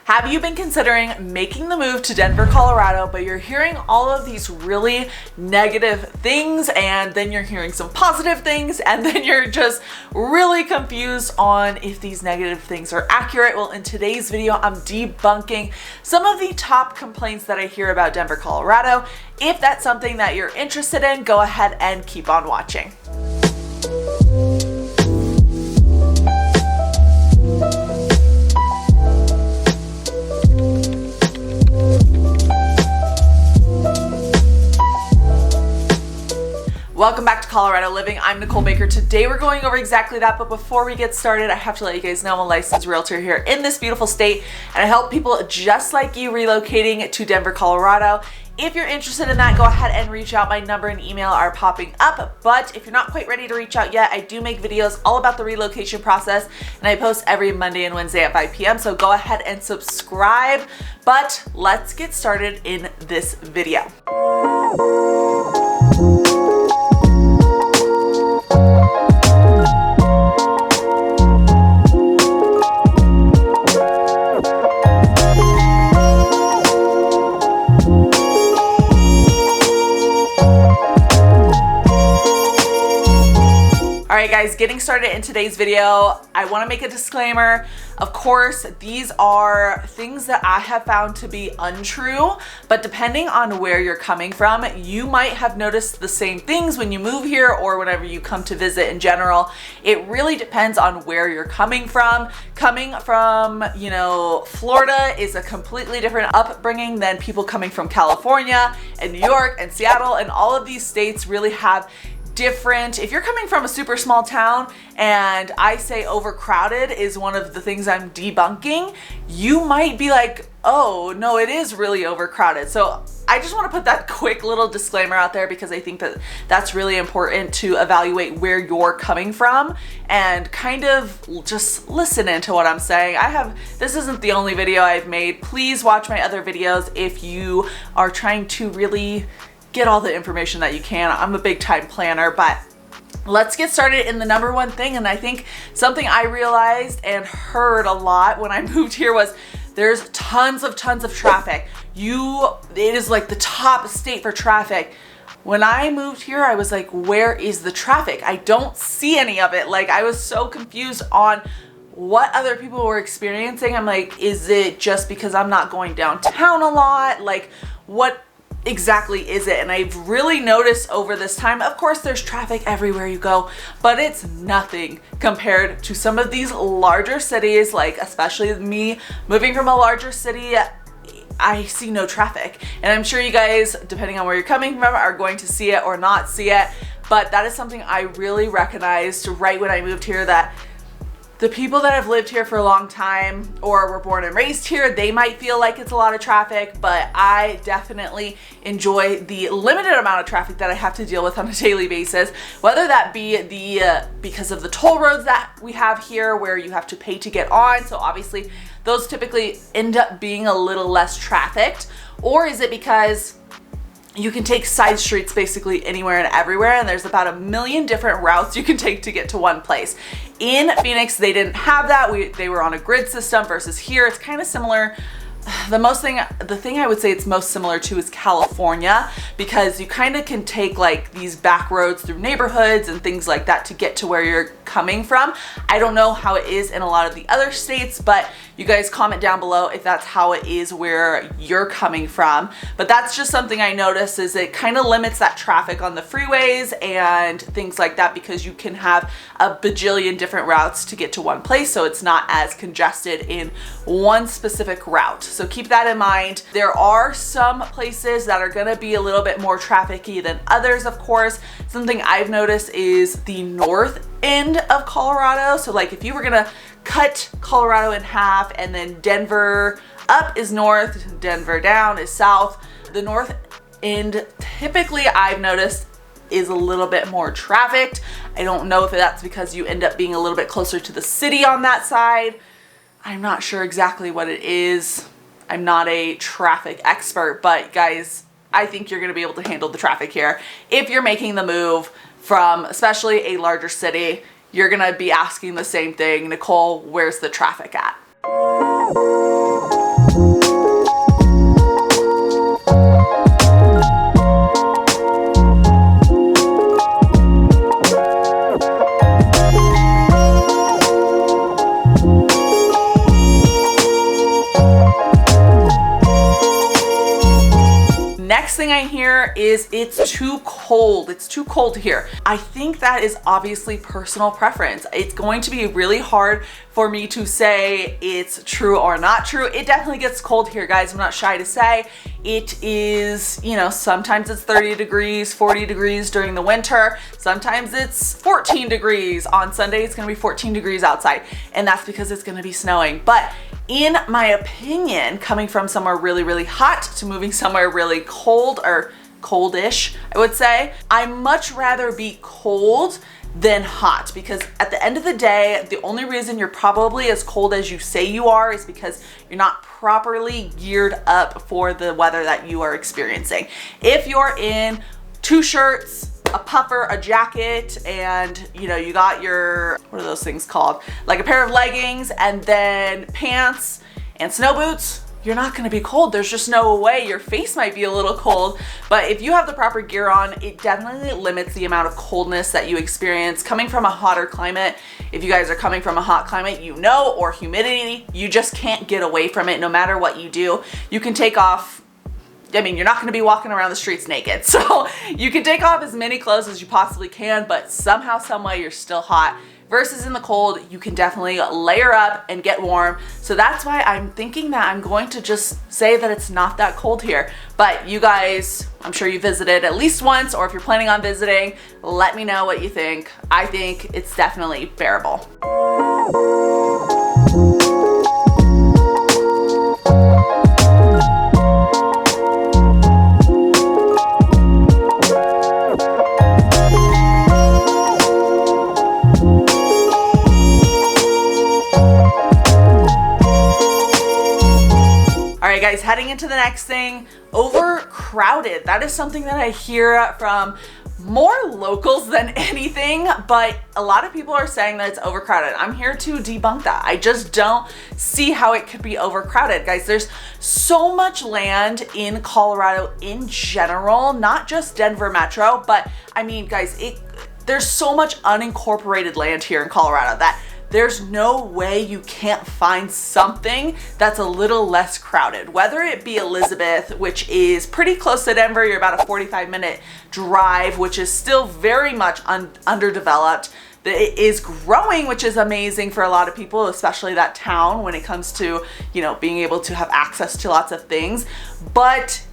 Have you been considering making the move to Denver, Colorado, but you're hearing all of these really negative things, and then you're hearing some positive things, and then you're just really confused on if these negative things are accurate? Well, in today's video, I'm debunking some of the top complaints that I hear about Denver, Colorado. If that's something that you're interested in, go ahead and keep on watching. Welcome back to Colorado Living. I'm Nicole Baker. Today we're going over exactly that, but before we get started, I have to let you guys know I'm a licensed realtor here in this beautiful state, and I help people just like you relocating to Denver, Colorado. If you're interested in that, go ahead and reach out. My number and email are popping up, but if you're not quite ready to reach out yet, I do make videos all about the relocation process, and I post every Monday and Wednesday at 5 p.m., so go ahead and subscribe. But let's get started in this video. Alright guys, getting started in today's video, I want to make a disclaimer. Of course, these are things that I have found to be untrue, but depending on where you're coming from, you might have noticed the same things when you move here or whenever you come to visit in general. It really depends on where you're coming from. Coming from, Florida is a completely different upbringing than people coming from California and New York and Seattle, and all of these states really have different. If you're coming from a super small town and I say overcrowded is one of the things I'm debunking, you might be like, oh no, it is really overcrowded. So I just want to put that quick little disclaimer out there because I think that that's really important to evaluate where you're coming from and kind of just listen into what I'm saying. This isn't the only video I've made. Please watch my other videos if you are trying to really get all the information that you can. I'm a big time planner, but let's get started in the number one thing. And I think something I realized and heard a lot when I moved here was there's tons of traffic. It is like the top state for traffic. When I moved here, I was like, where is the traffic? I don't see any of it. Like, I was so confused on what other people were experiencing. I'm like, is it just because I'm not going downtown a lot? Like, what exactly is it? And I've really noticed over this time, of course there's traffic everywhere you go, but it's nothing compared to some of these larger cities, like especially me moving from a larger city. I see no traffic, and I'm sure you guys, depending on where you're coming from, are going to see it or not see it, but that is something I really recognized right when I moved here, that the people that have lived here for a long time or were born and raised here, they might feel like it's a lot of traffic, but I definitely enjoy the limited amount of traffic that I have to deal with on a daily basis, whether that be because of the toll roads that we have here where you have to pay to get on. So obviously those typically end up being a little less trafficked, or is it because you can take side streets basically anywhere and everywhere, and there's about 1 million different routes you can take to get to one place. In Phoenix, they didn't have that. They were on a grid system versus here. It's kind of similar. The thing I would say it's most similar to is California, because you kind of can take like these back roads through neighborhoods and things like that to get to where you're coming from. I don't know how it is in a lot of the other states, but you guys comment down below if that's how it is where you're coming from. But that's just something I noticed, is it kind of limits that traffic on the freeways and things like that, because you can have a bajillion different routes to get to one place, so it's not as congested in one specific route. So keep that in mind. There are some places that are gonna be a little bit more trafficy than others, of course. Something I've noticed is the north end of Colorado. So like if you were gonna cut Colorado in half and then Denver up is north, Denver down is south, the north end typically I've noticed is a little bit more trafficked. I don't know if that's because you end up being a little bit closer to the city on that side. I'm not sure exactly what it is. I'm not a traffic expert, but guys, I think you're gonna be able to handle the traffic here. If you're making the move from especially a larger city, you're gonna be asking the same thing, Nicole, where's the traffic at? next thing I hear is it's too cold. It's too cold here. I think that is obviously personal preference. It's going to be really hard for me to say it's true or not true. It definitely gets cold here, guys. I'm not shy to say. It is, you know, sometimes it's 30 degrees, 40 degrees during the winter. Sometimes it's 14 degrees. On Sunday, it's gonna be 14 degrees outside, and that's because it's gonna be snowing. But in my opinion, coming from somewhere really, really hot to moving somewhere really cold, or coldish, I would say, I much rather be cold than hot, because at the end of the day, the only reason you're probably as cold as you say you are is because you're not properly geared up for the weather that you are experiencing. If you're in 2 shirts, a puffer, a jacket, and you know, you got your, what are those things called? Like a pair of leggings and then pants and snow boots, you're not gonna be cold. There's just no way. Your face might be a little cold, but if you have the proper gear on, it definitely limits the amount of coldness that you experience. Coming from a hotter climate, if you guys are coming from a hot climate, you know, or humidity, you just can't get away from it no matter what you do. You can take off, I mean, you're not gonna be walking around the streets naked. So you can take off as many clothes as you possibly can, but somehow, some way, you're still hot. Versus in the cold, you can definitely layer up and get warm. So that's why I'm thinking that I'm going to just say that it's not that cold here. But you guys, I'm sure you visited at least once, or if you're planning on visiting, let me know what you think. I think it's definitely bearable. Alright guys, heading into the next thing, overcrowded. That is something that I hear from more locals than anything, but a lot of people are saying that it's overcrowded. I'm here to debunk that. I just don't see how it could be overcrowded. Guys, there's so much land in Colorado in general, not just Denver Metro, but I mean, guys, there's so much unincorporated land here in Colorado that there's no way you can't find something that's a little less crowded. Whether it be Elizabeth, which is pretty close to Denver, you're about a 45-minute drive, which is still very much underdeveloped. It is growing, which is amazing for a lot of people, especially that town when it comes to, you know, being able to have access to lots of things. But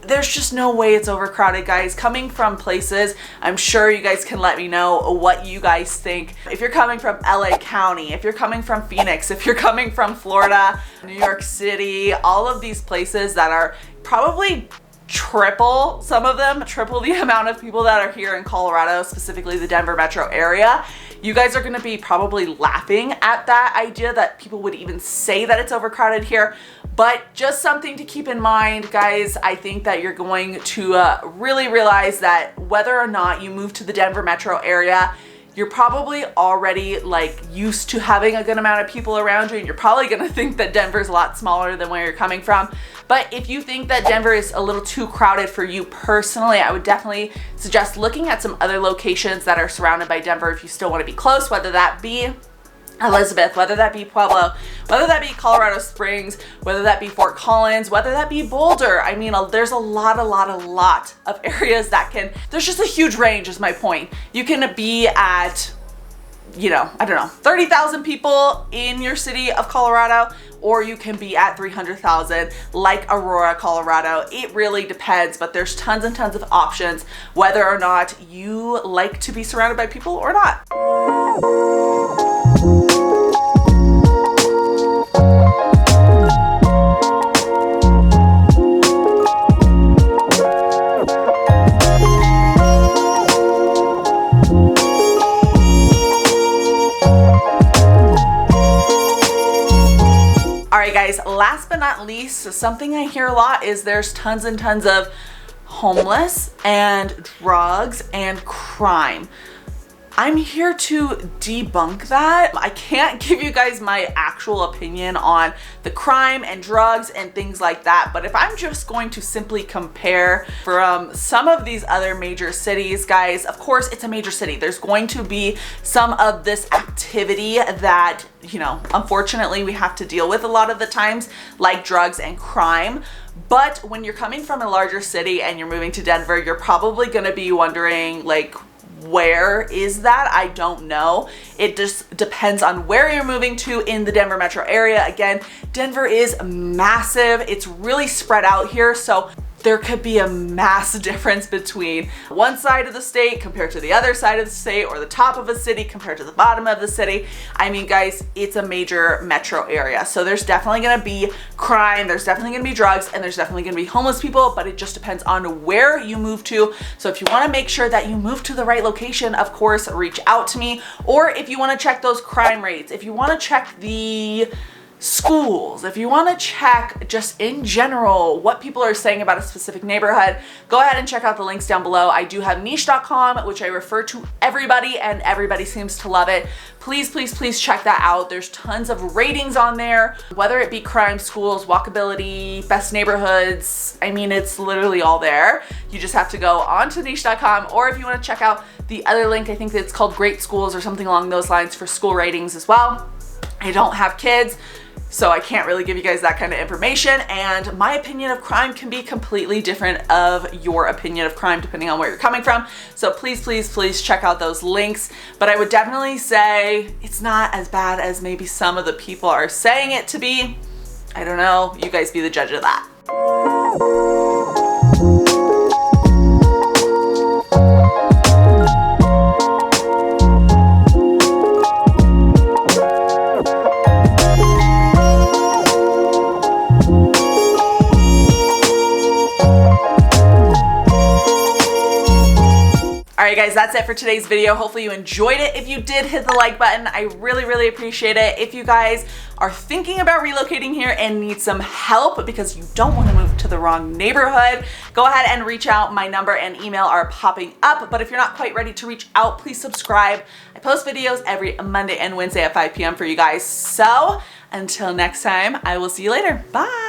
there's just no way it's overcrowded, guys. Coming from places, I'm sure you guys can let me know what you guys think. If you're coming from LA County, if you're coming from Phoenix, if you're coming from Florida, New York City, all of these places that are probably triple, some of them triple the amount of people that are here in Colorado, specifically the Denver metro area, you guys are going to be probably laughing at that idea that people would even say that it's overcrowded here. But just something to keep in mind, guys. I think that you're going to really realize that whether or not you move to the Denver metro area, you're probably already like used to having a good amount of people around you, and you're probably gonna think that Denver's a lot smaller than where you're coming from. But if you think that Denver is a little too crowded for you personally, I would definitely suggest looking at some other locations that are surrounded by Denver if you still want to be close, whether that be Elizabeth, whether that be Pueblo, whether that be Colorado Springs, whether that be Fort Collins, whether that be Boulder. I mean, there's a lot of areas that there's just a huge range is my point. You can be at, you know, I don't know, 30,000 people in your city of Colorado, or you can be at 300,000 like Aurora, Colorado. It really depends, but there's tons and tons of options whether or not you like to be surrounded by people or not. Alright guys, last but not least, something I hear a lot is there's tons and tons of homeless and drugs and crime. I'm here to debunk that. I can't give you guys my actual opinion on the crime and drugs and things like that, but if I'm just going to simply compare from some of these other major cities, guys, of course it's a major city. There's going to be some of this activity that, you know, unfortunately we have to deal with a lot of the times, like drugs and crime. But when you're coming from a larger city and you're moving to Denver, you're probably gonna be wondering, like, where is that? I don't know. It just depends on where you're moving to in the Denver metro area. Again, Denver is massive. It's really spread out here. So there could be a massive difference between one side of the state compared to the other side of the state, or the top of a city compared to the bottom of the city. I mean, guys, it's a major metro area. So there's definitely gonna be crime, there's definitely gonna be drugs, and there's definitely gonna be homeless people, but it just depends on where you move to. So if you wanna make sure that you move to the right location, of course, reach out to me. Or if you wanna check those crime rates, if you wanna check the schools, if you want to check just in general what people are saying about a specific neighborhood, go ahead and check out the links down below. I do have niche.com, which I refer to everybody, and everybody seems to love it. Please, please, please check that out. There's tons of ratings on there, whether it be crime, schools, walkability, best neighborhoods. I mean, it's literally all there. You just have to go on to niche.com, or if you want to check out the other link, I think it's called Great Schools or something along those lines for school ratings as well. I don't have kids, so I can't really give you guys that kind of information, and my opinion of crime can be completely different of your opinion of crime depending on where you're coming from. So please, please, please check out those links. But I would definitely say it's not as bad as maybe some of the people are saying it to be. I don't know, you guys be the judge of that. Alright guys, that's it for today's video. Hopefully you enjoyed it. If you did, hit the like button. I really, really appreciate it. If you guys are thinking about relocating here and need some help because you don't want to move to the wrong neighborhood, go ahead and reach out. My number and email are popping up. But if you're not quite ready to reach out, please subscribe. I post videos every Monday and Wednesday at 5 p.m. for you guys. So until next time, I will see you later. Bye!